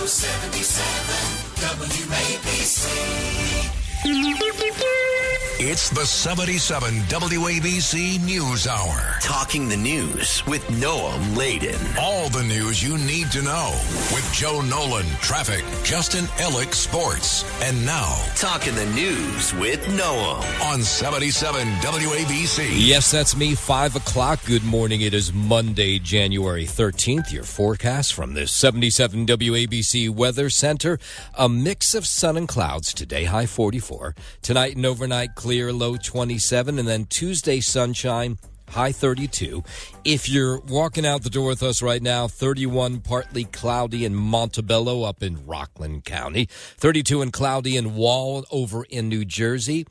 77 WABC. It's the 77 WABC News Hour. Talking the news with Noam Laden. All the news you need to know with Joe Nolan, traffic, Justin Ellick, sports. And now, Talking the news with Noam on 77 WABC. Yes, that's me, 5 o'clock. Good morning. It is Monday, January 13th. Your forecast from the 77 WABC Weather Center. A mix of sun and clouds today, high 44. Tonight and overnight, clear, low 27. And then Tuesday, sunshine, high 32. If you're walking out the door with us right now, 31 partly cloudy in Montebello up in Rockland County. 32 and cloudy in Wall over in New Jersey.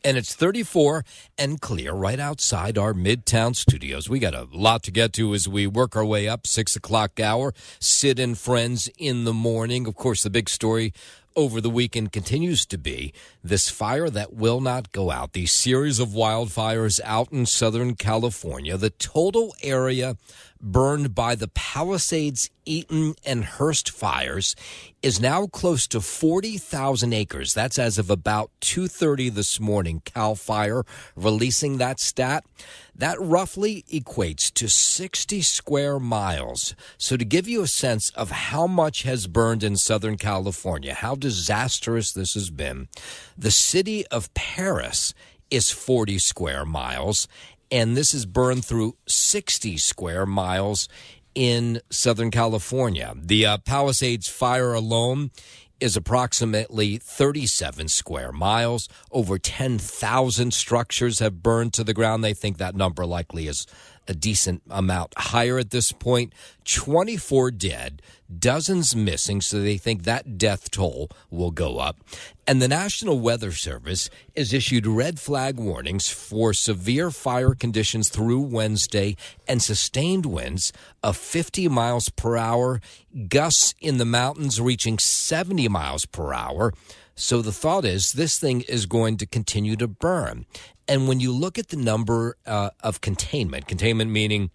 And it's 34 and clear right outside our Midtown studios. We got a lot to get to as we work our way up, 6 o'clock hour. Sid and Friends in the morning. Of course, the big story over the weekend continues to be this fire that will not go out. These series of wildfires out in Southern California. The total area burned by the Palisades, Eaton, and Hearst fires is now close to 40,000 acres. That's as of about 2:30 this morning. CAL FIRE releasing that stat. That roughly equates to 60 square miles. So to give you a sense of how much has burned in Southern California, how disastrous this has been, the city of Paris is 40 square miles, and this is burned through 60 square miles in Southern California. The Palisades fire alone is approximately 37 square miles. Over 10,000 structures have burned to the ground. They think that number likely is a decent amount higher at this point. 24 dead, dozens missing, so they think that death toll will go up. And the National Weather Service has issued red flag warnings for severe fire conditions through Wednesday and sustained winds of 50 miles per hour, gusts in the mountains reaching 70 miles per hour. So the thought is this thing is going to continue to burn. And when you look at the number of containment meaning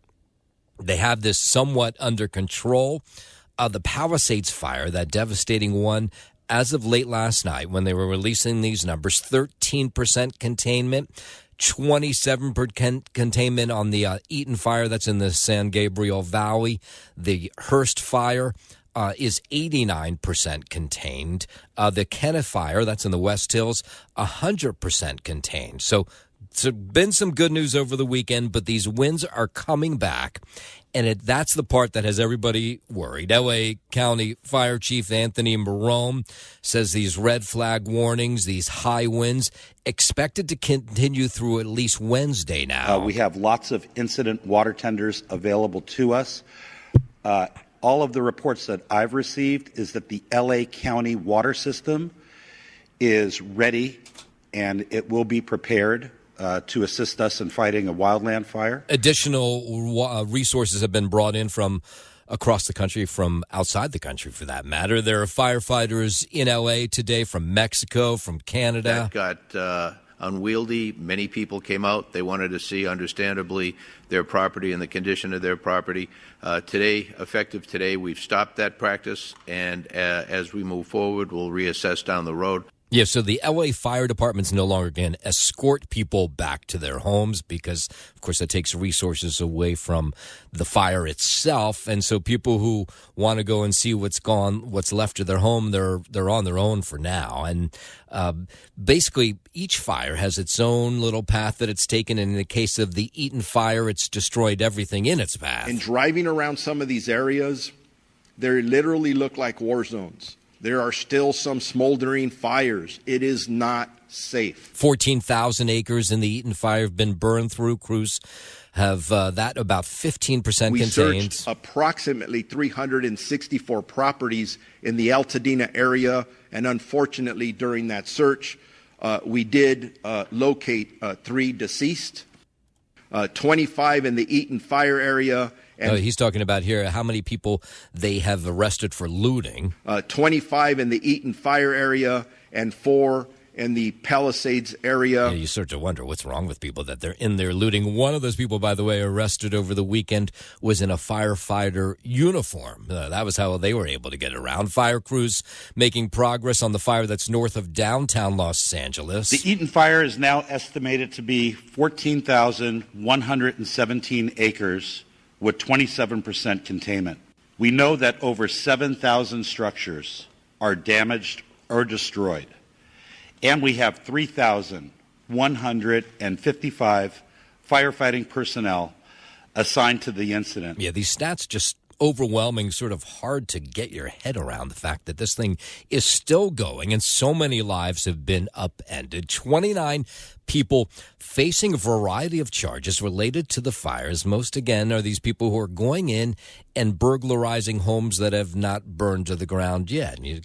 they have this somewhat under control, the Palisades fire, that devastating one, as of late last night when they were releasing these numbers, 13% containment, 27% containment on the Eaton fire that's in the San Gabriel Valley. The Hearst fire is 89% contained. The Kenneth fire, that's in the West Hills, 100% contained. So it's been some good news over the weekend, but these winds are coming back, and that's the part that has everybody worried. L.A. County Fire Chief Anthony Marone says these red flag warnings, these high winds, expected to continue through at least Wednesday now. We have lots of incident water tenders available to us. All of the reports that I've received is that the L.A. County water system is ready and it will be prepared to assist us in fighting a wildland fire. Additional resources have been brought in from across the country, from outside the country for that matter. There are firefighters in L.A. today from Mexico, from Canada. That got unwieldy. Many people came out. They wanted to see, understandably, their property and the condition of their property. Effective today, we've stopped that practice, and as we move forward, we'll reassess down the road. Yeah, so the L.A. Fire Department's no longer going to escort people back to their homes because, of course, that takes resources away from the fire itself. And so people who want to go and see what's left of their home, they're on their own for now. And basically, each fire has its own little path that it's taken. And in the case of the Eaton fire, it's destroyed everything in its path. And driving around some of these areas, they literally look like war zones. There are still some smoldering fires. It is not safe. 14,000 acres in the Eaton fire have been burned through. Crews have that about 15% contained. We searched approximately 364 properties in the Altadena area, and unfortunately during that search, we did locate 3 deceased, 25 in the Eaton fire area. And he's talking about here how many people they have arrested for looting. 25 in the Eaton fire area and 4 in the Palisades area. Yeah, you start to wonder what's wrong with people that they're in there looting. One of those people, by the way, arrested over the weekend was in a firefighter uniform. That was how they were able to get around. Fire crews making progress on the fire that's north of downtown Los Angeles. The Eaton fire is now estimated to be 14,117 acres with 27% containment. We know that over 7,000 structures are damaged or destroyed. And we have 3,155 firefighting personnel assigned to the incident. Yeah, these stats just overwhelming, sort of hard to get your head around the fact that this thing is still going and so many lives have been upended. 29 people facing a variety of charges related to the fires. Most, again, are these people who are going in and burglarizing homes that have not burned to the ground yet. And you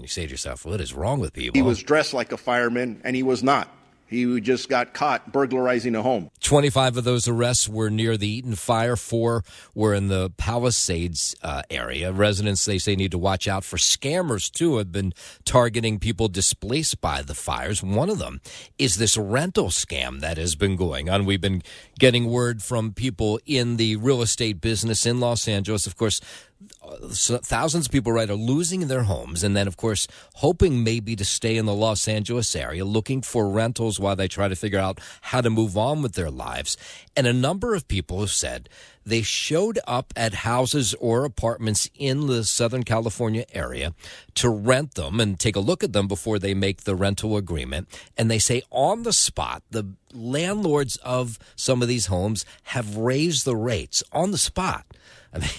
say to yourself, what is wrong with people? He was dressed like a fireman, and he was not. He just got caught burglarizing a home. 25 of those arrests were near the Eaton fire. 4 were in the Palisades area. Residents, they say, need to watch out for scammers, too, have been targeting people displaced by the fires. One of them is this rental scam that has been going on. We've been getting word from people in the real estate business in Los Angeles. Of course, thousands of people, right, are losing their homes and then, of course, hoping maybe to stay in the Los Angeles area, looking for rentals while they try to figure out how to move on with their lives. And a number of people have said they showed up at houses or apartments in the Southern California area to rent them and take a look at them before they make the rental agreement. And they say on the spot, the landlords of some of these homes have raised the rates on the spot. I mean,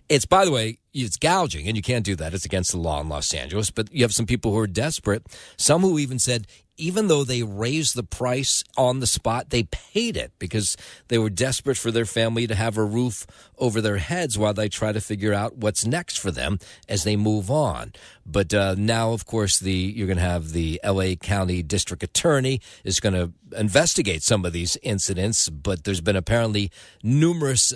it's, by the way, it's gouging, and you can't do that. It's against the law in Los Angeles. But you have some people who are desperate, some who even said even though they raised the price on the spot, they paid it because they were desperate for their family to have a roof over their heads while they try to figure out what's next for them as they move on. But now, of course, you're going to have the L.A. County District Attorney is going to investigate some of these incidents, but there's been apparently numerous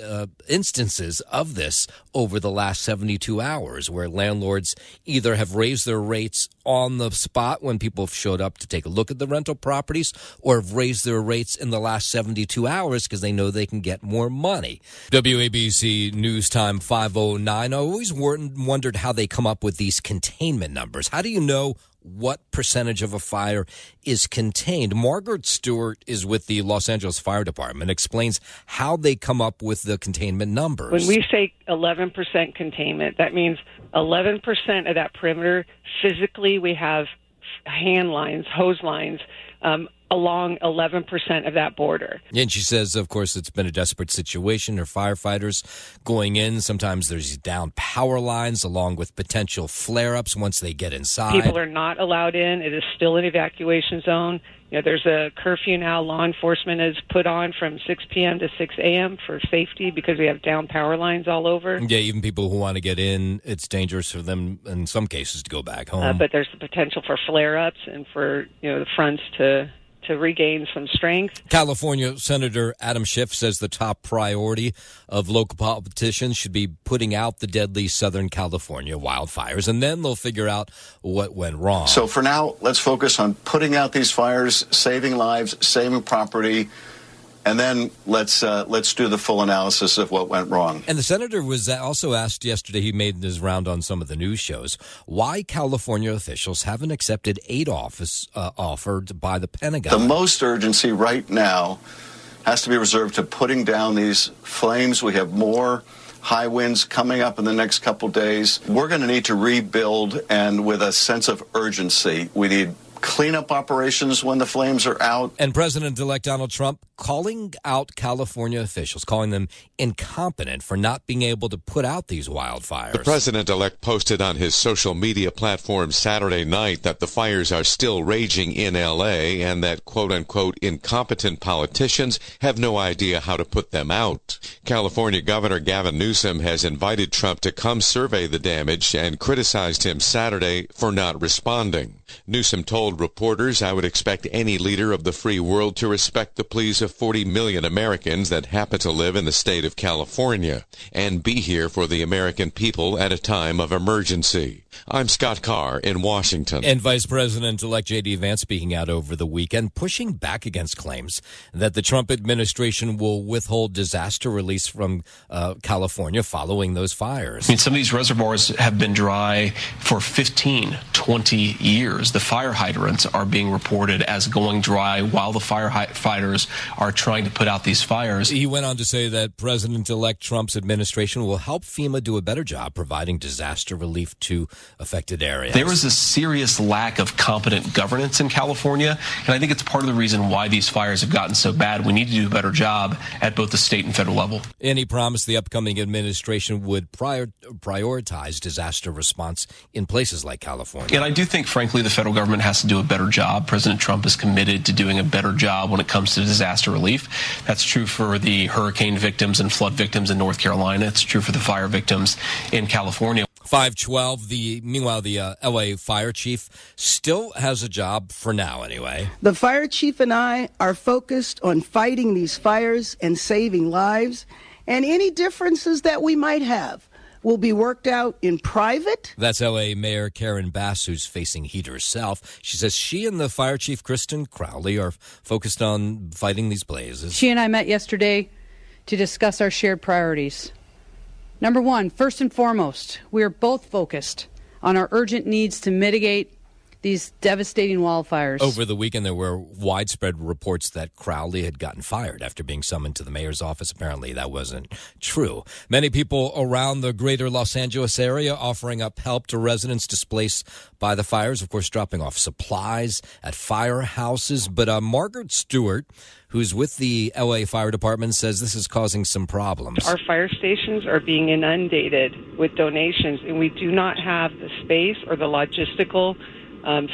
instances of this over the last 72 hours where landlords either have raised their rates on the spot when people have showed up to take a look at the rental properties or have raised their rates in the last 72 hours because they know they can get more money. WABC News Time 5:09. I always wondered how they come up with these containment numbers. How do you know what percentage of a fire is contained? Margaret Stewart is with the Los Angeles Fire Department, explains how they come up with the containment numbers. When we say 11% containment, that means 11% of that perimeter, physically we have hand lines, hose lines, along 11% of that border. And she says, of course, it's been a desperate situation. Her firefighters going in. Sometimes there's down power lines along with potential flare-ups once they get inside. People are not allowed in. It is still an evacuation zone. You know, there's a curfew now. Law enforcement is put on from 6 p.m. to 6 a.m. for safety because we have down power lines all over. Yeah, even people who want to get in, it's dangerous for them in some cases to go back home. But there's the potential for flare-ups and for the fronts to regain some strength. California Senator Adam Schiff says the top priority of local politicians should be putting out the deadly Southern California wildfires, and then they'll figure out what went wrong. So for now, let's focus on putting out these fires, saving lives, saving property, and then let's do the full analysis of what went wrong. And the senator was also asked yesterday, he made his round on some of the news shows, why California officials haven't accepted aid offered by the Pentagon. The most urgency right now has to be reserved to putting down these flames. We have more high winds coming up in the next couple days. We're going to need to rebuild, and with a sense of urgency. We need cleanup operations when the flames are out. And President-elect Donald Trump calling out California officials, calling them incompetent for not being able to put out these wildfires. The president-elect posted on his social media platform Saturday night that the fires are still raging in L.A. and that, quote-unquote, incompetent politicians have no idea how to put them out. California Governor Gavin Newsom has invited Trump to come survey the damage and criticized him Saturday for not responding. Newsom told reporters, I would expect any leader of the free world to respect the pleas of 40 million Americans that happen to live in the state of California and be here for the American people at a time of emergency. I'm Scott Carr in Washington. And Vice President-elect J.D. Vance speaking out over the weekend, pushing back against claims that the Trump administration will withhold disaster release from California following those fires. I mean, some of these reservoirs have been dry for 15, 20 years. The fire hydrants are being reported as going dry while the firefighters are trying to put out these fires. He went on to say that President-elect Trump's administration will help FEMA do a better job providing disaster relief to affected areas. There is a serious lack of competent governance in California, and I think it's part of the reason why these fires have gotten so bad. We need to do a better job at both the state and federal level. And he promised the upcoming administration would prioritize disaster response in places like California. And I do think, frankly, the federal government has to do a better job. President Trump is committed to doing a better job when it comes to disaster relief. That's true for the hurricane victims and flood victims in North Carolina. It's true for the fire victims in California. 512. Meanwhile, the L.A. fire chief still has a job for now, anyway. The fire chief and I are focused on fighting these fires and saving lives, and any differences that we might have will be worked out in private. That's L.A. Mayor Karen Bass, who's facing heat herself. She says she and the fire chief, Kristen Crowley, are focused on fighting these blazes. She and I met yesterday to discuss our shared priorities. Number one, first and foremost, we are both focused on our urgent needs to mitigate these devastating wildfires. Over the weekend, there were widespread reports that Crowley had gotten fired after being summoned to the mayor's office. Apparently, that wasn't true. Many people around the greater Los Angeles area offering up help to residents displaced by the fires, of course, dropping off supplies at firehouses. But Margaret Stewart, who's with the L.A. Fire Department, says this is causing some problems. Our fire stations are being inundated with donations, and we do not have the space or the logistical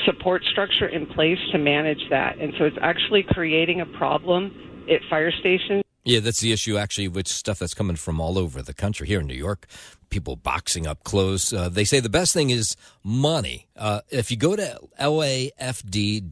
support structure in place to manage that. And so it's actually creating a problem at fire stations. Yeah, that's the issue, actually, with stuff that's coming from all over the country. Here in New York, people boxing up clothes. They say the best thing is money. If you go to lafd.org/news,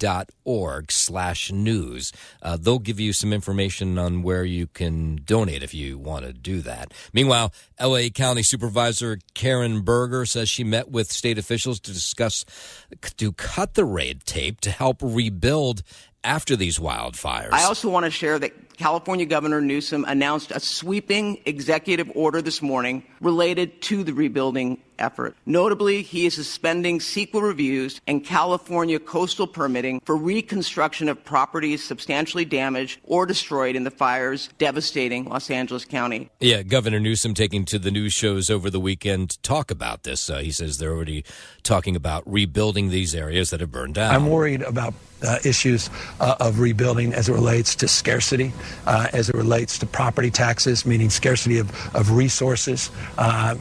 they'll give you some information on where you can donate if you want to do that. Meanwhile, L.A. County Supervisor Karen Berger says she met with state officials to cut the red tape to help rebuild after these wildfires. I also want to share that California Governor Newsom announced a sweeping executive order this morning related to the rebuilding effort. Notably, he is suspending CEQA reviews and California coastal permitting for reconstruction of properties substantially damaged or destroyed in the fires devastating Los Angeles County. Yeah, Governor Newsom taking to the news shows over the weekend to talk about this. He says they're already talking about rebuilding these areas that have burned down. I'm worried about issues of rebuilding as it relates to scarcity, as it relates to property taxes, meaning scarcity of resources,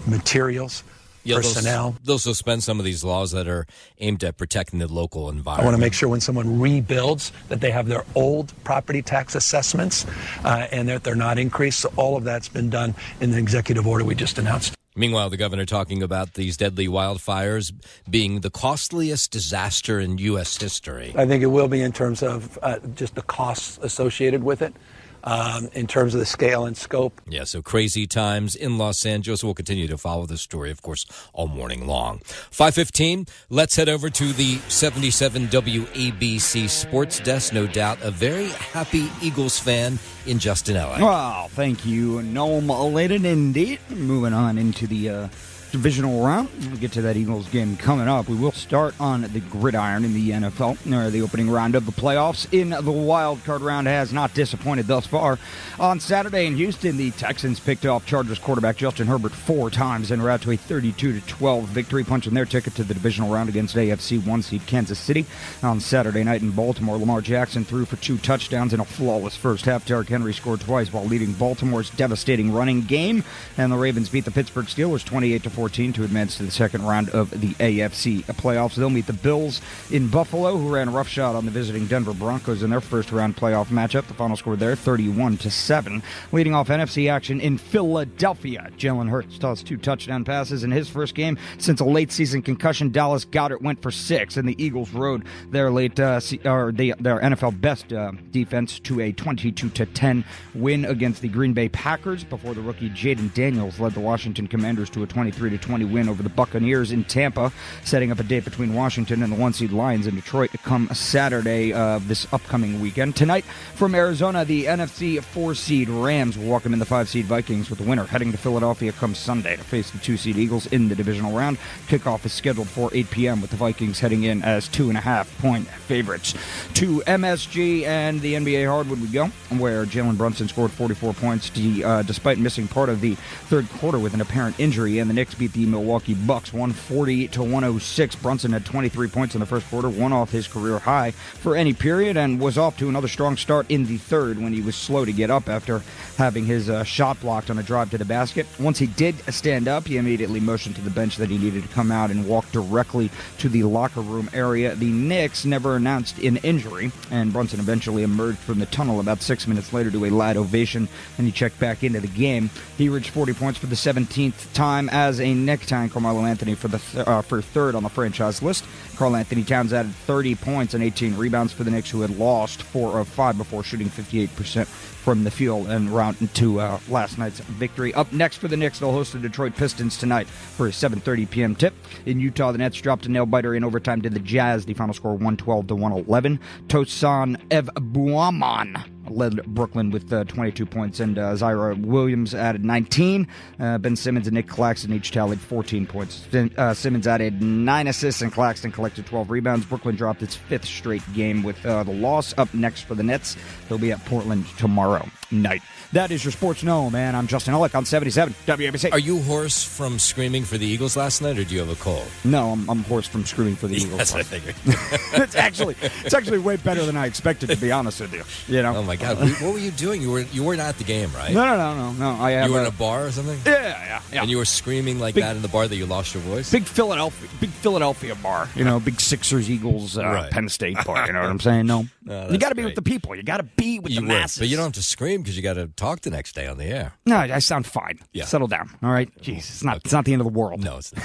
materials, personnel. They'll suspend some of these laws that are aimed at protecting the local environment. I want to make sure when someone rebuilds that they have their old property tax assessments and that they're not increased. So all of that's been done in the executive order we just announced. Meanwhile, the governor talking about these deadly wildfires being the costliest disaster in U.S. history. I think it will be in terms of just the costs associated with it. In terms of the scale and scope. Yeah, so crazy times in Los Angeles. We'll continue to follow this story, of course, all morning long. 5:15, let's head over to the 77 WABC Sports Desk. No doubt a very happy Eagles fan in Justin Ellick. Well, thank you, Noam Layden. Indeed. Moving on into the divisional round. We'll get to that Eagles game coming up. We will start on the gridiron in the NFL. The opening round of the playoffs in the wild card round has not disappointed thus far. On Saturday in Houston, the Texans picked off Chargers quarterback Justin Herbert 4 times and were out to a 32-12 victory, punching their ticket to the divisional round against AFC 1 seed Kansas City. On Saturday night in Baltimore, Lamar Jackson threw for 2 touchdowns in a flawless first half. Derrick Henry scored twice while leading Baltimore's devastating running game, and the Ravens beat the Pittsburgh Steelers 28-14 to advance to the second round of the AFC playoffs. They'll meet the Bills in Buffalo, who ran roughshod on the visiting Denver Broncos in their first round playoff matchup. The final score there, 31-7. Leading off NFC action in Philadelphia, Jalen Hurts tossed 2 touchdown passes in his first game since a late season concussion. Dallas Goedert went for 6, and the Eagles rode their their NFL best defense to a 22-10 win against the Green Bay Packers before the rookie Jaden Daniels led the Washington Commanders to a 23-10 30-20 win over the Buccaneers in Tampa, setting up a date between Washington and the 1-seed Lions in Detroit to come Saturday of this upcoming weekend. Tonight, from Arizona, the NFC 4-seed Rams will welcome in the 5-seed Vikings, with the winner heading to Philadelphia come Sunday to face the 2-seed Eagles in the divisional round. Kickoff is scheduled for 8 p.m. with the Vikings heading in as 2.5-point favorites. To MSG and the NBA hardwood we go, where Jalen Brunson scored 44 points despite missing part of the third quarter with an apparent injury, and the Knicks beat the Milwaukee Bucks 140-106. Brunson had 23 points in the first quarter, one off his career high for any period, and was off to another strong start in the third when he was slow to get up after having his shot blocked on a drive to the basket. Once he did stand up, he immediately motioned to the bench that he needed to come out and walk directly to the locker room area. The Knicks never announced an injury, and Brunson eventually emerged from the tunnel about 6 minutes later to a loud ovation, and he checked back into the game. He reached 40 points for the 17th time as a Knick, tying Carmelo Anthony for third on the franchise list. Karl Anthony Towns added 30 points and 18 rebounds for the Knicks, who had lost 4 of 5 before shooting 58% from the field and round into last night's victory. Up next for the Knicks, they'll host the Detroit Pistons tonight for a 7:30 p.m. tip. In Utah, the Nets dropped a nail-biter in overtime to the Jazz. The final score 112-111. Tosan Evbuaman led Brooklyn with 22 points, and Zaire Williams added 19. Ben Simmons and Nick Claxton each tallied 14 points. Simmons added 9 assists, and Claxton collected 12 rebounds. Brooklyn dropped its 5th straight game with the loss. Up next for the Nets, they'll be at Portland tomorrow night. That is your Sports Know, man. I'm Justin Ellick on 77 WABC. Are you hoarse from screaming for the Eagles last night, or do you have a cold? No, I'm hoarse from screaming for the Eagles. That's what I figured. It's actually way better than I expected, to be honest with you. You know? Oh my God, what were you doing? You weren't at the game, right? No. You were in a bar or something? Yeah. And you were screaming like that in the bar that you lost your voice? Big Philadelphia bar. You know, big Sixers, Eagles, Penn State bar. You know what I'm saying? No. You got to be with the people. You got to be with the masses. But you don't have to scream because you got to talk the next day on the air. No, I sound fine. Yeah. Settle down. All right? Jeez, it's not the end of the world. No, it's not.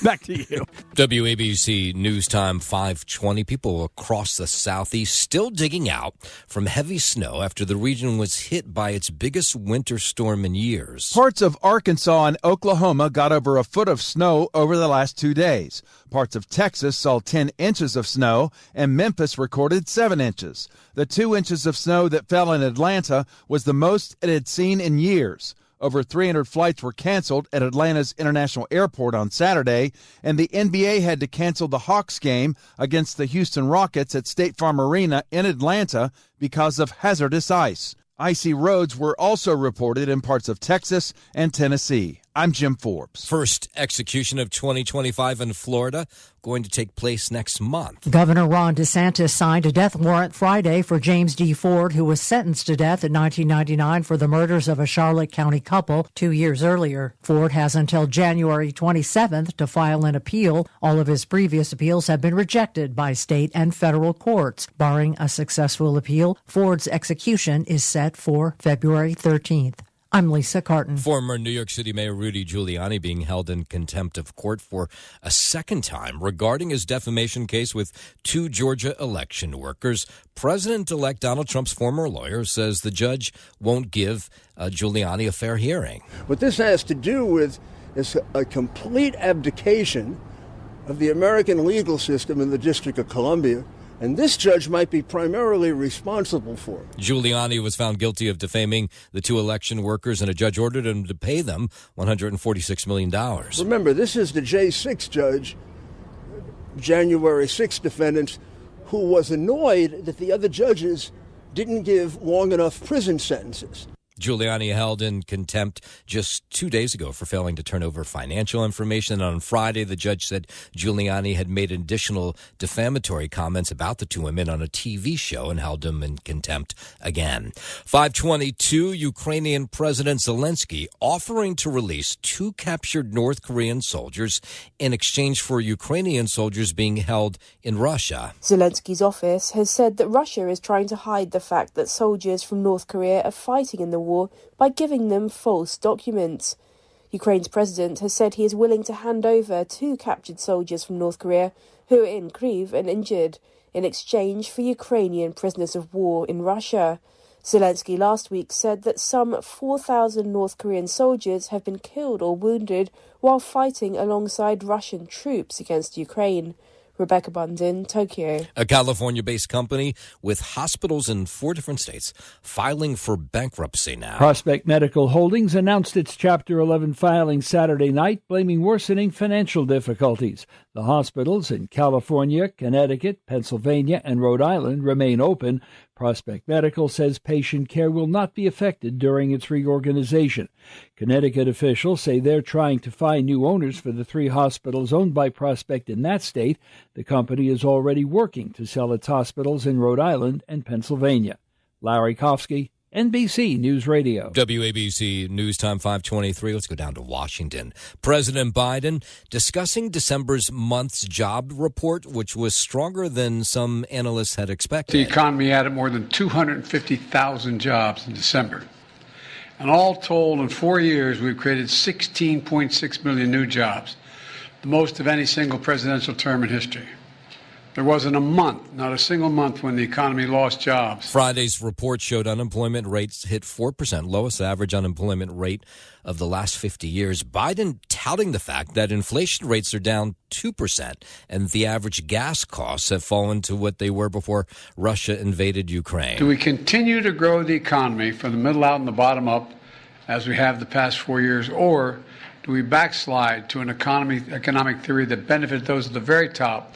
Back to you. WABC News Time 5:20. People across the Southeast still digging out from heavy snow after the region was hit by its biggest winter storm in years. Parts of Arkansas and Oklahoma got over a foot of snow over the last 2 days. Parts of Texas saw 10 inches of snow, and Memphis recorded 7 inches. The 2 inches of snow that fell in Atlanta was the most it had seen in years. Over 300 flights were canceled at Atlanta's International Airport on Saturday, and the NBA had to cancel the Hawks game against the Houston Rockets at State Farm Arena in Atlanta because of hazardous ice. Icy roads were also reported in parts of Texas and Tennessee. I'm Jim Forbes. First execution of 2025 in Florida going to take place next month. Governor Ron DeSantis signed a death warrant Friday for James D. Ford, who was sentenced to death in 1999 for the murders of a Charlotte County couple 2 years earlier. Ford has until January 27th to file an appeal. All of his previous appeals have been rejected by state and federal courts. Barring a successful appeal, Ford's execution is set for February 13th. I'm Lisa Carton. Former New York City Mayor Rudy Giuliani being held in contempt of court for a second time regarding his defamation case with 2 Georgia election workers. President-elect Donald Trump's former lawyer says the judge won't give Giuliani a fair hearing. What this has to do with is a complete abdication of the American legal system in the District of Columbia. And this judge might be primarily responsible for it. Giuliani was found guilty of defaming the 2 election workers, and a judge ordered him to pay them $146 million. Remember, this is the J6 judge, January 6 defendant, who was annoyed that the other judges didn't give long enough prison sentences. Giuliani held in contempt just 2 days ago for failing to turn over financial information. And on Friday, the judge said Giuliani had made additional defamatory comments about the 2 women on a TV show and held him in contempt again. 5:22, Ukrainian President Zelensky offering to release 2 captured North Korean soldiers in exchange for Ukrainian soldiers being held in Russia. Zelensky's office has said that Russia is trying to hide the fact that soldiers from North Korea are fighting in the war by giving them false documents. Ukraine's president has said he is willing to hand over 2 captured soldiers from North Korea who are in Kyiv and injured in exchange for Ukrainian prisoners of war in Russia. Zelensky last week said that some 4,000 North Korean soldiers have been killed or wounded while fighting alongside Russian troops against Ukraine. Rebecca Bundin, Tokyo. A California-based company with hospitals in 4 different states filing for bankruptcy now. Prospect Medical Holdings announced its Chapter 11 filing Saturday night, blaming worsening financial difficulties. The hospitals in California, Connecticut, Pennsylvania, and Rhode Island remain open. Prospect Medical says patient care will not be affected during its reorganization. Connecticut officials say they're trying to find new owners for the 3 hospitals owned by Prospect in that state. The company is already working to sell its hospitals in Rhode Island and Pennsylvania. Larry Kofsky, NBC News Radio. WABC News Time 5:23. Let's go down to Washington. President Biden discussing December's month's job report, which was stronger than some analysts had expected. The economy added more than 250,000 jobs in December. And all told, in 4 years, we've created 16.6 million new jobs, the most of any single presidential term in history. There wasn't a month, not a single month, when the economy lost jobs. Friday's report showed unemployment rates hit 4%, lowest average unemployment rate of the last 50 years. Biden touting the fact that inflation rates are down 2% and the average gas costs have fallen to what they were before Russia invaded Ukraine. Do we continue to grow the economy from the middle out and the bottom up as we have the past 4 years, or do we backslide to an economic theory that benefited those at the very top,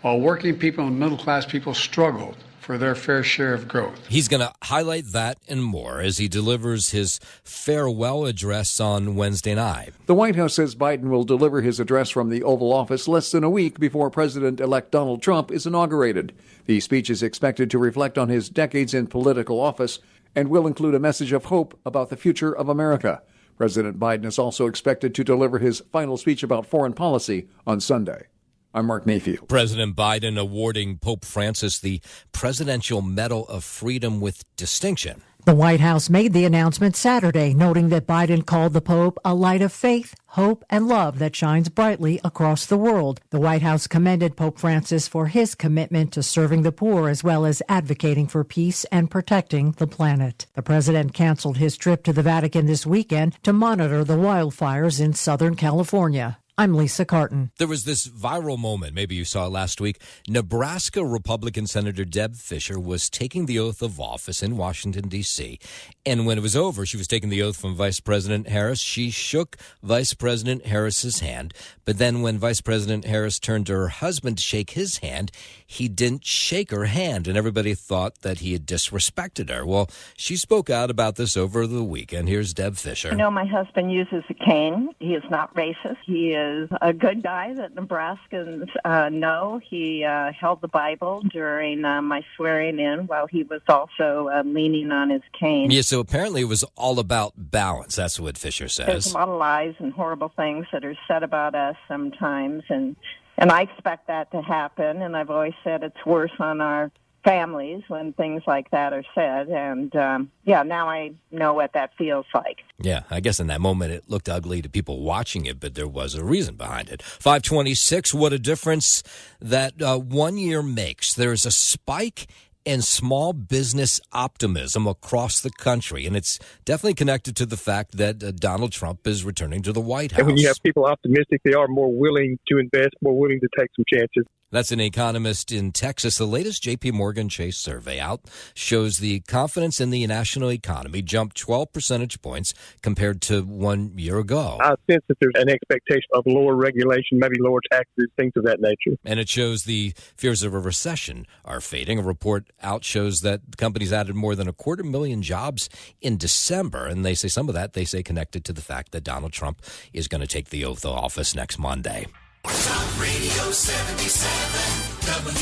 while working people and middle-class people struggled for their fair share of growth? He's going to highlight that and more as he delivers his farewell address on Wednesday night. The White House says Biden will deliver his address from the Oval Office less than a week before President-elect Donald Trump is inaugurated. The speech is expected to reflect on his decades in political office and will include a message of hope about the future of America. President Biden is also expected to deliver his final speech about foreign policy on Sunday. I'm Mark Mayfield. President Biden awarding Pope Francis the Presidential Medal of Freedom with distinction. The White House made the announcement Saturday, noting that Biden called the Pope a light of faith, hope, and love that shines brightly across the world. The White House commended Pope Francis for his commitment to serving the poor as well as advocating for peace and protecting the planet. The president canceled his trip to the Vatican this weekend to monitor the wildfires in Southern California. I'm Lisa Carton. There was this viral moment, maybe you saw it last week. Nebraska Republican Senator Deb Fischer was taking the oath of office in Washington, D.C. And when it was over, she was taking the oath from Vice President Harris. She shook Vice President Harris's hand. But then when Vice President Harris turned to her husband to shake his hand, he didn't shake her hand. And everybody thought that he had disrespected her. Well, she spoke out about this over the weekend. Here's Deb Fischer. You know, my husband uses a cane. He is not racist. He is a good guy that Nebraskans know. He held the Bible during my swearing in while he was also leaning on his cane. Yeah, so apparently it was all about balance. That's what Fischer says. There's a lot of lies and horrible things that are said about us sometimes, and I expect that to happen, and I've always said it's worse on our families when things like that are said, and now I know what that feels like. Yeah, I guess in that moment it looked ugly to people watching it, but there was a reason behind it. 526, what a difference that 1 year makes. There's a spike in small business optimism across the country, and it's definitely connected to the fact that Donald Trump is returning to the White House. And when you have people optimistic, they are more willing to invest, more willing to take some chances. That's an economist in Texas. The latest J.P. Morgan Chase survey out shows the confidence in the national economy jumped 12 percentage points compared to 1 year ago. I sense that there's an expectation of lower regulation, maybe lower taxes, things of that nature. And it shows the fears of a recession are fading. A report out shows that companies added more than 250,000 jobs in December. And they say some of that, connected to the fact that Donald Trump is going to take the oath of office next Monday. Talk Radio 77,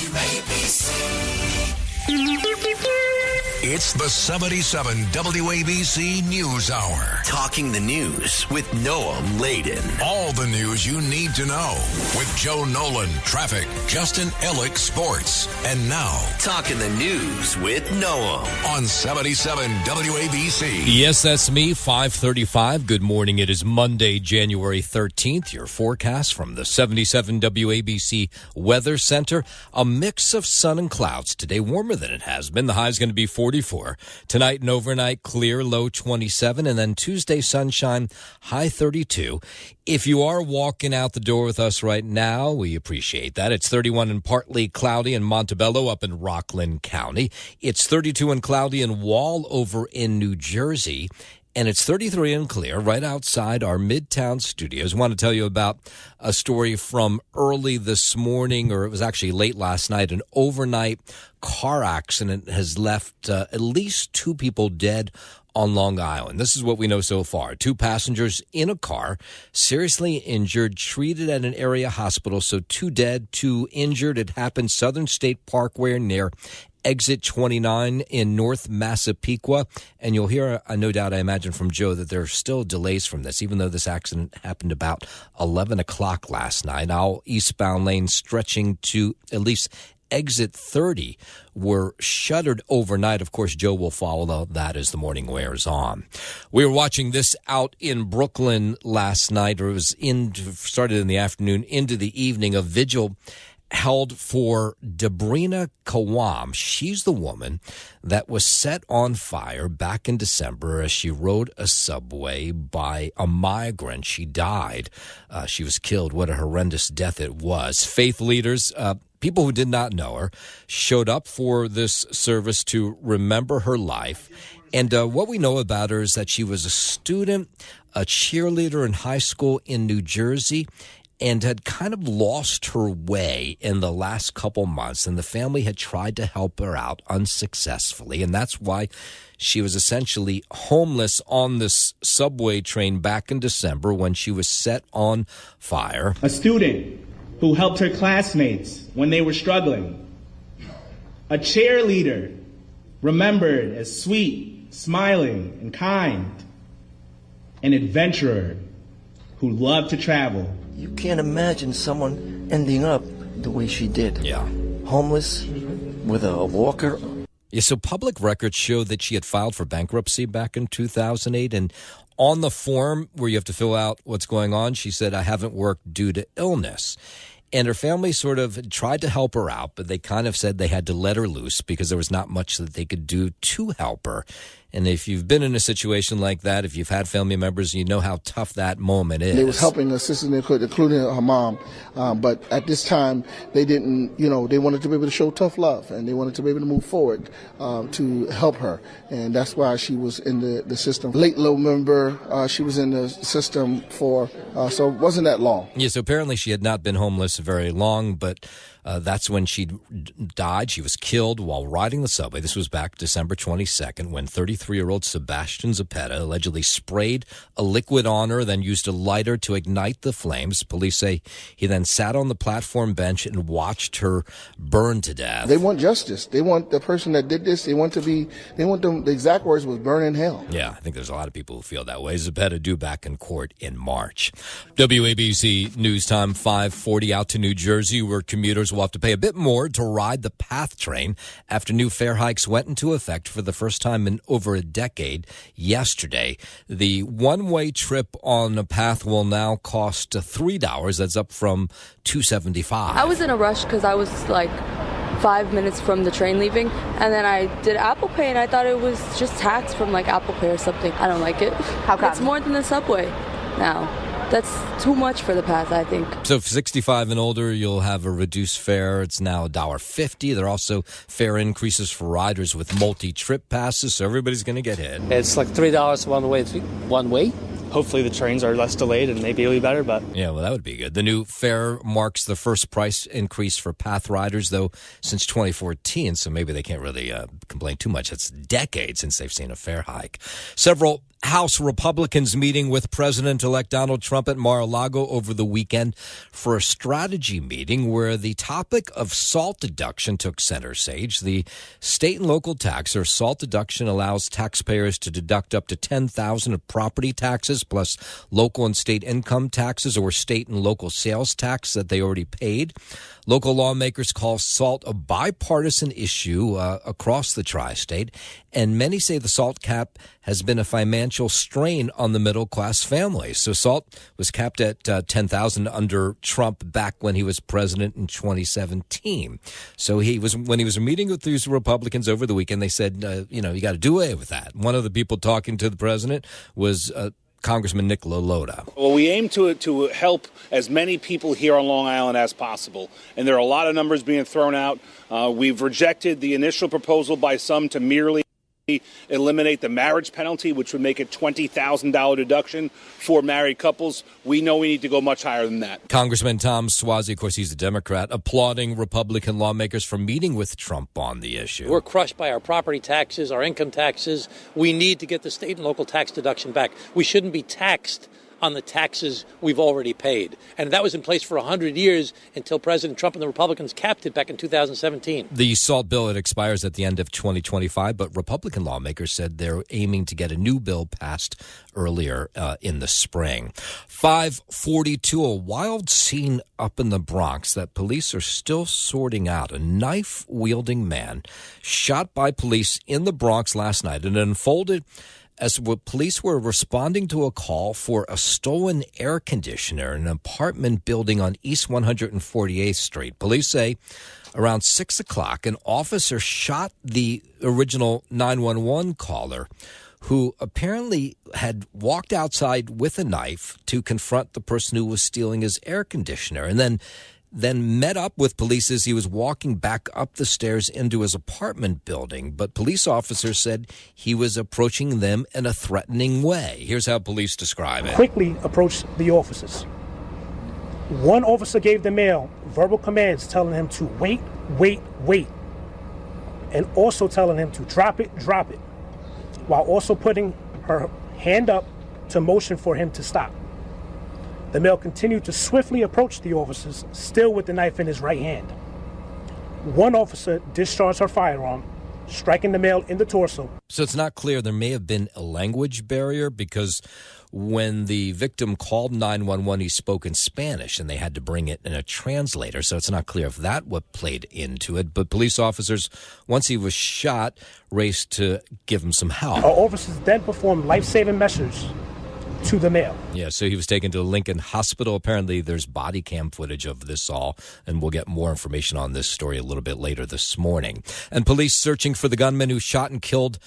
WABC. It's the 77 WABC News Hour. Talking the news with Noam Laden. All the news you need to know with Joe Nolan, traffic, Justin Ellick, sports. And now, Talking the news with Noam on 77 WABC. Yes, that's me, 5:35. Good morning. It is Monday, January 13th. Your forecast from the 77 WABC Weather Center. A mix of sun and clouds today. Warmer warmer than it has been. The high is going to be 44. Tonight and overnight, clear, low 27. And then Tuesday, sunshine, high 32. If you are walking out the door with us right now, we appreciate that. It's 31 and partly cloudy in Montebello up in Rockland County. It's 32 and cloudy in Wall over in New Jersey. And it's 33 and clear right outside our Midtown studios. I want to tell you about a story from early this morning, or it was actually late last night. An overnight car accident has left at least 2 people dead on Long Island. This is what we know so far. 2 passengers in a car, seriously injured, treated at an area hospital. So 2 dead, 2 injured. It happened Southern State Parkway near Exit 29 in North Massapequa. And you'll hear, no doubt, I imagine, from Joe that there are still delays from this, even though this accident happened about 11 o'clock last night. All eastbound lanes stretching to at least Exit 30 were shuttered overnight. Of course, Joe will follow that as the morning wears on. We were watching this out in Brooklyn last night, or it was started in the afternoon into the evening, a vigil held for Debrina Kawam. She's the woman that was set on fire back in December as she rode a subway by a migrant. She died. She was killed. What a horrendous death it was. Faith leaders, people who did not know her, showed up for this service to remember her life. And what we know about her is that she was a student, a cheerleader in high school in New Jersey, and had kind of lost her way in the last couple months, and the family had tried to help her out unsuccessfully, and that's why she was essentially homeless on this subway train back in December when she was set on fire. A student who helped her classmates when they were struggling. A cheerleader remembered as sweet, smiling, and kind. An adventurer who loved to travel. You can't imagine someone ending up the way she did. Yeah. Homeless, with a walker. Yeah, so public records show that she had filed for bankruptcy back in 2008. And on the form where you have to fill out what's going on, she said, I haven't worked due to illness. And her family sort of tried to help her out, but they kind of said they had to let her loose because there was not much that they could do to help her. And if you've been in a situation like that, if you've had family members, you know how tough that moment is. They was helping the sisters they could, including her mom. But at this time, they didn't, they wanted to be able to show tough love, and they wanted to be able to move forward to help her. And that's why she was in the system. Late November, she was in the system so it wasn't that long. Yeah, so apparently she had not been homeless very long, but that's when she died. She was killed while riding the subway. This was back December 22nd when 33-year-old Sebastian Zepeda allegedly sprayed a liquid on her, then used a lighter to ignite the flames. Police say he then sat on the platform bench and watched her burn to death. They want justice. They want the person that did this. They want them, the exact words was burn in hell. Yeah, I think there's a lot of people who feel that way. Zepeda due back in court in March. WABC News Time 5:40 out to New Jersey, where commuters will have to pay a bit more to ride the PATH train after new fare hikes went into effect for the first time in over a decade yesterday. The one-way trip on the PATH will now cost $3. That's up from $2.75. I was in a rush because I was like 5 minutes from the train leaving, and then I did Apple Pay, and I thought it was just tax from like Apple Pay or something. I don't like it. How come? It's more than the subway now. That's too much for the PATH, I think. So for 65 and older, you'll have a reduced fare. It's now $1.50. There are also fare increases for riders with multi-trip passes, so everybody's going to get hit. It's like $3 one way. Hopefully the trains are less delayed and maybe it'll be better, but... Yeah, well, that would be good. The new fare marks the first price increase for PATH riders, though, since 2014, so maybe they can't really complain too much. It's decades since they've seen a fare hike. Several House Republicans meeting with President-elect Donald Trump at Mar-a-Lago over the weekend for a strategy meeting where the topic of SALT deduction took center stage. The state and local tax, or SALT deduction, allows taxpayers to deduct up to $10,000 of property taxes plus local and state income taxes or state and local sales tax that they already paid. Local lawmakers call SALT a bipartisan issue across the tri-state, and many say the SALT cap has been a financial strain on the middle-class families. So SALT was capped at $10,000 under Trump back when he was president in 2017. So when he was meeting with these Republicans over the weekend, they said, you got to do away with that. One of the people talking to the president was Congressman Nick Lolota. Well, we aim to help as many people here on Long Island as possible, and there are a lot of numbers being thrown out. We've rejected the initial proposal by some to merely eliminate the marriage penalty, which would make it $20,000 deduction for married couples. We know we need to go much higher than that. Congressman Tom Suozzi, of course, he's a Democrat, applauding Republican lawmakers for meeting with Trump on the issue. We're crushed by our property taxes, our income taxes. We need to get the state and local tax deduction back. We shouldn't be taxed on the taxes we've already paid. And that was in place for 100 years until President Trump and the Republicans capped it back in 2017. The SALT bill, it expires at the end of 2025, but Republican lawmakers said they're aiming to get a new bill passed earlier in the spring. 5:42, a wild scene up in the Bronx that police are still sorting out. A knife-wielding man shot by police in the Bronx last night, and it unfolded as police were responding to a call for a stolen air conditioner in an apartment building on East 148th Street. Police say around 6 o'clock, an officer shot the original 911 caller, who apparently had walked outside with a knife to confront the person who was stealing his air conditioner, and then met up with police as he was walking back up the stairs into his apartment building. But police officers said he was approaching them in a threatening way. Here's how police describe it. Quickly approached the officers. One officer gave the male verbal commands telling him to wait, and also telling him to drop it, while also putting her hand up to motion for him to stop. The male continued to swiftly approach the officers, still with the knife in his right hand. One officer discharged her firearm, striking the male in the torso. So it's not clear. There may have been a language barrier because when the victim called 911, he spoke in Spanish, and they had to bring it in a translator. So it's not clear if that what played into it. But police officers, once he was shot, raced to give him some help. Our officers then performed life-saving measures to the male. Yeah, so he was taken to Lincoln Hospital. Apparently, there's body cam footage of this all, and we'll get more information on this story a little bit later this morning. And police searching for the gunman who shot and killed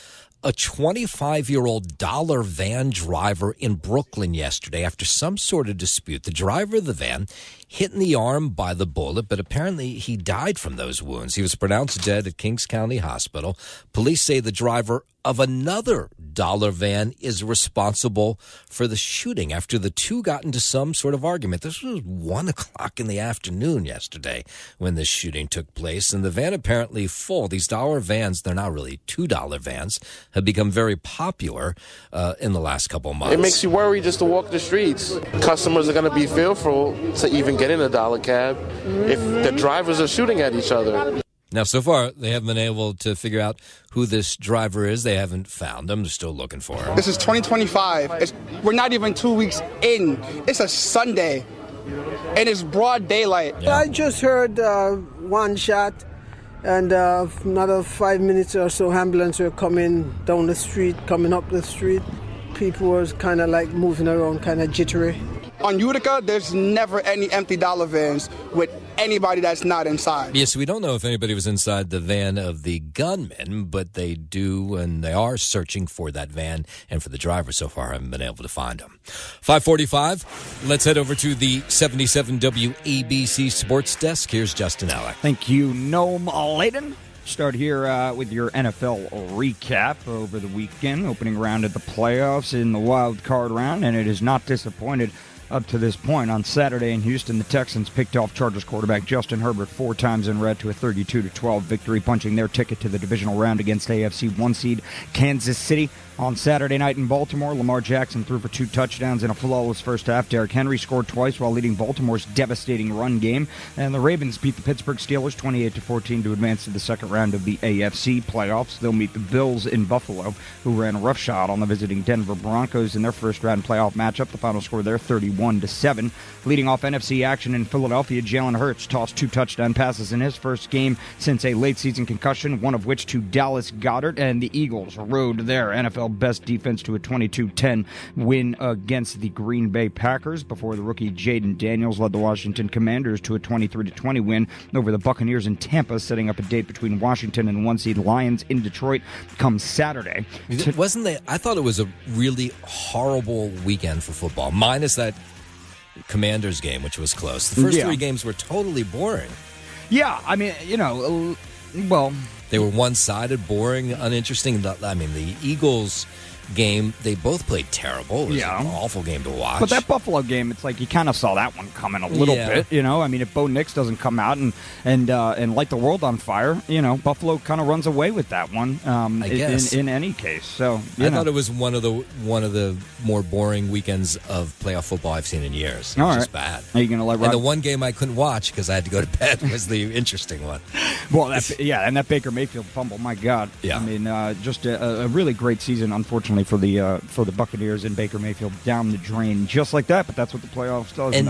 a 25-year-old dollar van driver in Brooklyn yesterday after some sort of dispute. The driver of the van hit in the arm by the bullet, but apparently he died from those wounds. He was pronounced dead at Kings County Hospital. Police say the driver of another dollar van is responsible for the shooting after the two got into some sort of argument. This was 1 o'clock in the afternoon yesterday when this shooting took place, and the van apparently full. These dollar vans, they're not really $2 vans, have become very popular in the last couple of months. It makes you worry just to walk the streets. Customers are going to be fearful to even get in a dollar cab if the drivers are shooting at each other. Now, so far, they haven't been able to figure out who this driver is. They haven't found him. They're still looking for him. This is 2025. We're not even 2 weeks in. It's a Sunday, and it's broad daylight. Yeah. I just heard one shot, and another 5 minutes or so, ambulance were coming down the street, coming up the street. People were kind of like moving around, kind of jittery. On Utica, there's never any empty dollar vans with anybody that's not inside. Yes, we don't know if anybody was inside the van of the gunman, but they do, and they are searching for that van and for the driver. So far, I haven't been able to find him. 5:45, let's head over to the 77 WABC Sports Desk. Here's Justin Alec. Thank you, Noam Layden. Start here with your NFL recap over the weekend. Opening round of the playoffs in the wild card round, and it is not disappointed up to this point. On Saturday in Houston, the Texans picked off Chargers quarterback Justin Herbert 4 times in red to a 32-12 victory, punching their ticket to the divisional round against AFC 1 seed Kansas City. On Saturday night in Baltimore, Lamar Jackson threw for 2 touchdowns in a flawless first half. Derrick Henry scored twice while leading Baltimore's devastating run game. And the Ravens beat the Pittsburgh Steelers 28-14 to advance to the second round of the AFC playoffs. They'll meet the Bills in Buffalo, who ran roughshod on the visiting Denver Broncos in their first-round playoff matchup. The final score there, 31-7. Leading off NFC action in Philadelphia, Jalen Hurts tossed 2 touchdown passes in his first game since a late-season concussion, one of which to Dallas Goedert, and the Eagles rode their NFL best defense to a 22-10 win against the Green Bay Packers before the rookie Jaden Daniels led the Washington Commanders to a 23-20 win over the Buccaneers in Tampa, setting up a date between Washington and 1-seed Lions in Detroit come Saturday. I thought it was a really horrible weekend for football, minus that Commanders game, which was close. The first 3 games were totally boring. Yeah, I mean, well, they were one-sided, boring, uninteresting. I mean, the Eagles game, they both played terrible. It was an awful game to watch. But that Buffalo game, it's like you kind of saw that one coming a little bit, I mean, if Bo Nix doesn't come out and light the world on fire, Buffalo kind of runs away with that one. I guess in any case. So I thought it was one of the more boring weekends of playoff football I've seen in years. It was just bad. Are you going to let And the one game I couldn't watch because I had to go to bed was the interesting one. Well, and that Baker Mayfield fumble, my God. Yeah. I mean, just a really great season, unfortunately, for the Buccaneers and Baker Mayfield down the drain just like that, but that's what the playoffs does. And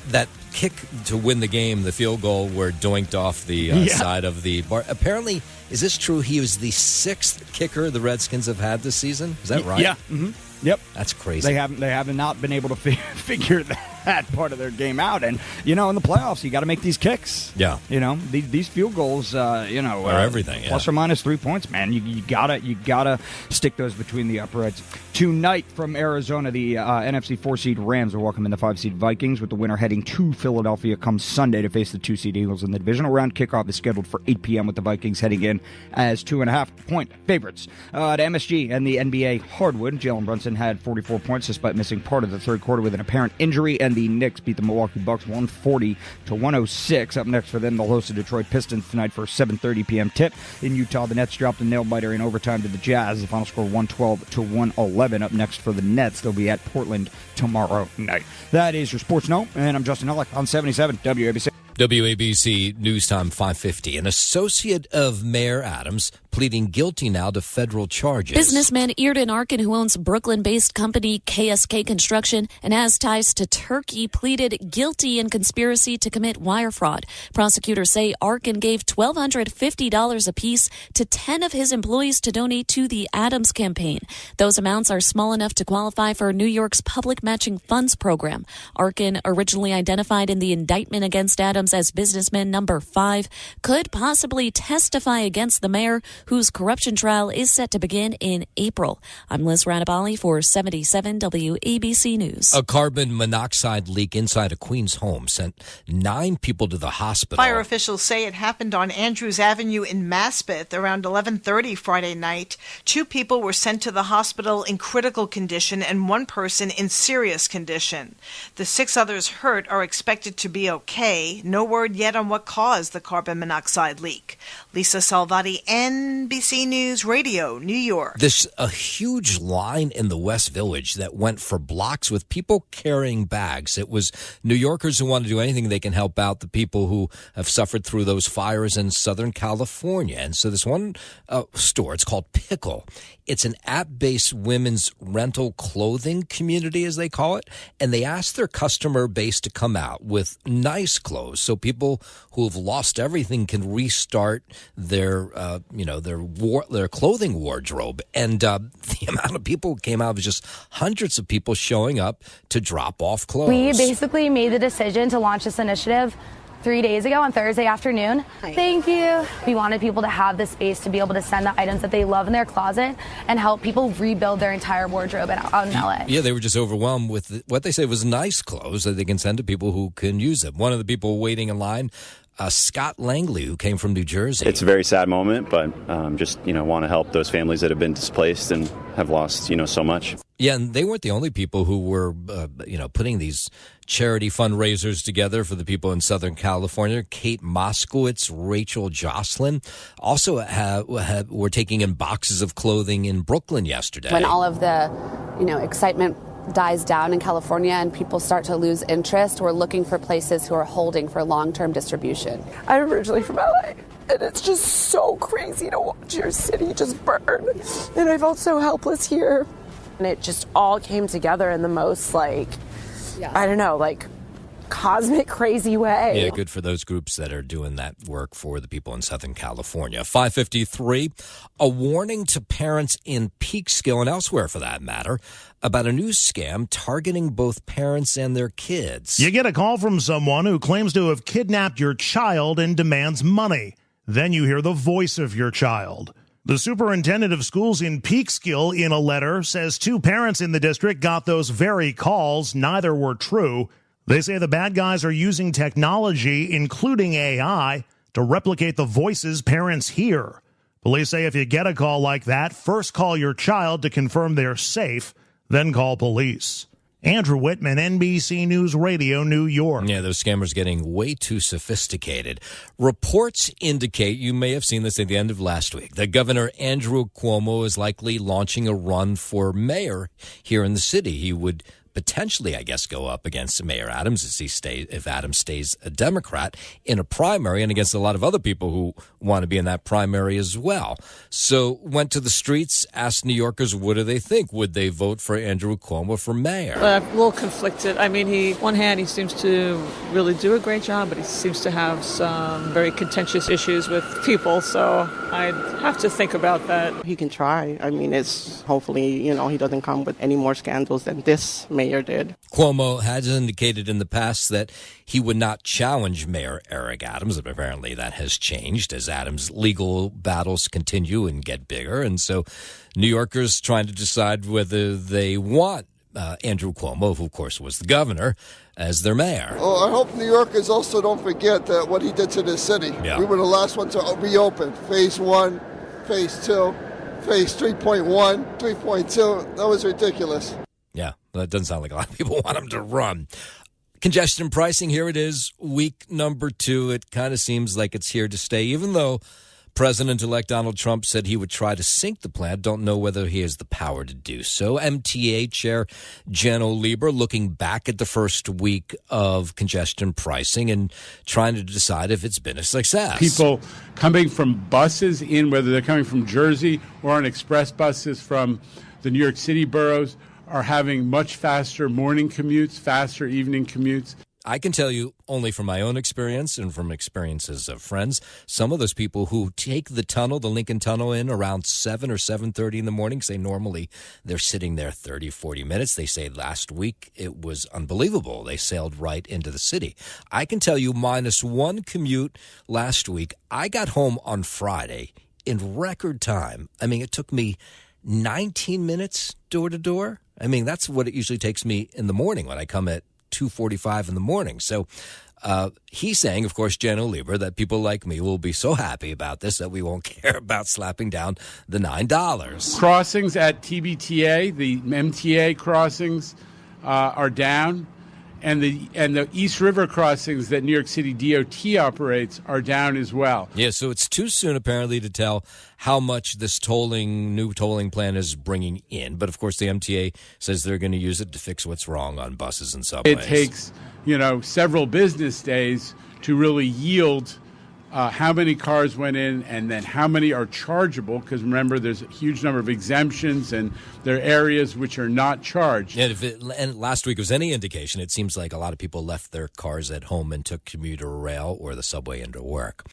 that kick to win the game, the field goal where doinked off the side of the bar. Apparently, is this true? He was the 6th kicker the Redskins have had this season. Is that right? Yeah. Mm-hmm. Yep. That's crazy. They have not been able to figure that part of their game out. And, in the playoffs, you got to make these kicks. Yeah. These field goals, are everything. Plus or minus 3 points, man. You gotta stick those between the uprights. Tonight from Arizona, the NFC 4-seed Rams are welcoming the 5-seed Vikings, with the winner heading to Philadelphia come Sunday to face the 2-seed Eagles in the divisional round. Kickoff is scheduled for 8 p.m. with the Vikings heading in as 2.5-point favorites. To MSG and the NBA hardwood, Jalen Brunson had 44 points despite missing part of the third quarter with an apparent injury, and the Knicks beat the Milwaukee Bucks 140-106. Up next for them, they'll host the Detroit Pistons tonight for a 7:30 p.m. tip. In Utah, the Nets dropped a nail-biter in overtime to the Jazz. The final score 112-111. Up next for the Nets, they'll be at Portland tomorrow night. That is your Sports Note, and I'm Justin Ellick on 77 WABC. WABC News Time 5:50. An associate of Mayor Adams pleading guilty now to federal charges. Businessman Eardon Arkin, who owns Brooklyn-based company KSK Construction and has ties to Turkey, pleaded guilty in conspiracy to commit wire fraud. Prosecutors say Arkin gave $1,250 apiece to 10 of his employees to donate to the Adams campaign. Those amounts are small enough to qualify for New York's public matching funds program. Arkin, originally identified in the indictment against Adams as businessman number 5, could possibly testify against the mayor, whose corruption trial is set to begin in April. I'm Liz Radabali for 77 WABC News. A carbon monoxide leak inside a Queens home sent 9 people to the hospital. Fire officials say it happened on Andrews Avenue in Maspeth around 11:30 Friday night. 2 people were sent to the hospital in critical condition and 1 person in serious condition. The 6 others hurt are expected to be okay. No word yet on what caused the carbon monoxide leak. Lisa Salvati, NBC News Radio, New York. There's a huge line in the West Village that went for blocks with people carrying bags. It was New Yorkers who want to do anything they can help out the people who have suffered through those fires in Southern California. And so this one store, it's called Pickle. It's an app-based women's rental clothing community, as they call it. And they asked their customer base to come out with nice clothes so people who have lost everything can restart their clothing wardrobe. And the amount of people who came out was just hundreds of people showing up to drop off clothes. We basically made the decision to launch this initiative 3 days ago on Thursday afternoon. Thank you. We wanted people to have the space to be able to send the items that they love in their closet and help people rebuild their entire wardrobe out in LA. Yeah, they were just overwhelmed with what they say was nice clothes that they can send to people who can use them. One of the people waiting in line Scott Langley, who came from New Jersey. It's a very sad moment, but just, want to help those families that have been displaced and have lost, so much. Yeah, and they weren't the only people who were, putting these charity fundraisers together for the people in Southern California. Kate Moskowitz, Rachel Jocelyn also were taking in boxes of clothing in Brooklyn yesterday. When all of the, excitement dies down in California and people start to lose interest, we're looking for places who are holding for long-term distribution. I'm originally from LA, and it's just so crazy to watch your city just burn. And I felt so helpless here. And it just all came together in the most, cosmic, crazy way. Yeah, good for those groups that are doing that work for the people in Southern California. 5:53, a warning to parents in Peekskill and elsewhere, for that matter, about a new scam targeting both parents and their kids. You get a call from someone who claims to have kidnapped your child and demands money. Then you hear the voice of your child. The superintendent of schools in Peekskill, in a letter, says 2 parents in the district got those very calls. Neither were true. They say the bad guys are using technology, including AI, to replicate the voices parents hear. Police say if you get a call like that, first call your child to confirm they're safe, then call police. Andrew Whitman, NBC News Radio, New York. Yeah, those scammers getting way too sophisticated. Reports indicate, you may have seen this at the end of last week, that Governor Andrew Cuomo is likely launching a run for mayor here in the city. He would potentially, I guess, go up against Mayor Adams if Adams stays a Democrat in a primary, and against a lot of other people who want to be in that primary as well. So went to the streets, asked New Yorkers, what do they think? Would they vote for Andrew Cuomo for mayor? A little conflicted. I mean, one hand, he seems to really do a great job, but he seems to have some very contentious issues with people. So I'd have to think about that. He can try. I mean, it's hopefully, he doesn't come with any more scandals than this mayor did. Cuomo has indicated in the past that he would not challenge Mayor Eric Adams, but apparently that has changed as Adams' legal battles continue and get bigger. And so New Yorkers trying to decide whether they want Andrew Cuomo, who of course was the governor, as their mayor. Oh, I hope New Yorkers also don't forget that what he did to this city. Yeah. We were the last one to reopen. Phase 1, Phase 2, Phase 3.1, 3.2. That was ridiculous. Yeah, that doesn't sound like a lot of people want him to run. Congestion pricing, here it is, week number 2. It kind of seems like it's here to stay, even though President-elect Donald Trump said he would try to sink the plan. Don't know whether he has the power to do so. MTA Chair Jano Lieber looking back at the first week of congestion pricing and trying to decide if it's been a success. People coming from buses in, whether they're coming from Jersey or on express buses from the New York City boroughs, are having much faster morning commutes, faster evening commutes. I can tell you only from my own experience and from experiences of friends, some of those people who take the tunnel, the Lincoln Tunnel, in around 7 or 7:30 in the morning, say normally they're sitting there 30, 40 minutes. They say last week it was unbelievable. They sailed right into the city. I can tell you -1 commute last week. I got home on Friday in record time. I mean, it took me 19 minutes door to door. I mean, that's what it usually takes me in the morning when I come at 2:45 in the morning. So he's saying, of course, Jano Lieber, that people like me will be so happy about this that we won't care about slapping down the $9. Crossings at TBTA, the MTA crossings are down, and the East River crossings that New York City DOT operates are down as well. Yeah, so it's too soon apparently to tell how much this new tolling plan is bringing in. But of course, the MTA says they're going to use it to fix what's wrong on buses and subways. It takes, several business days to really yield how many cars went in and then how many are chargeable, because remember, there's a huge number of exemptions and there are areas which are not charged. And last week was any indication, it seems like a lot of people left their cars at home and took commuter rail or the subway into work.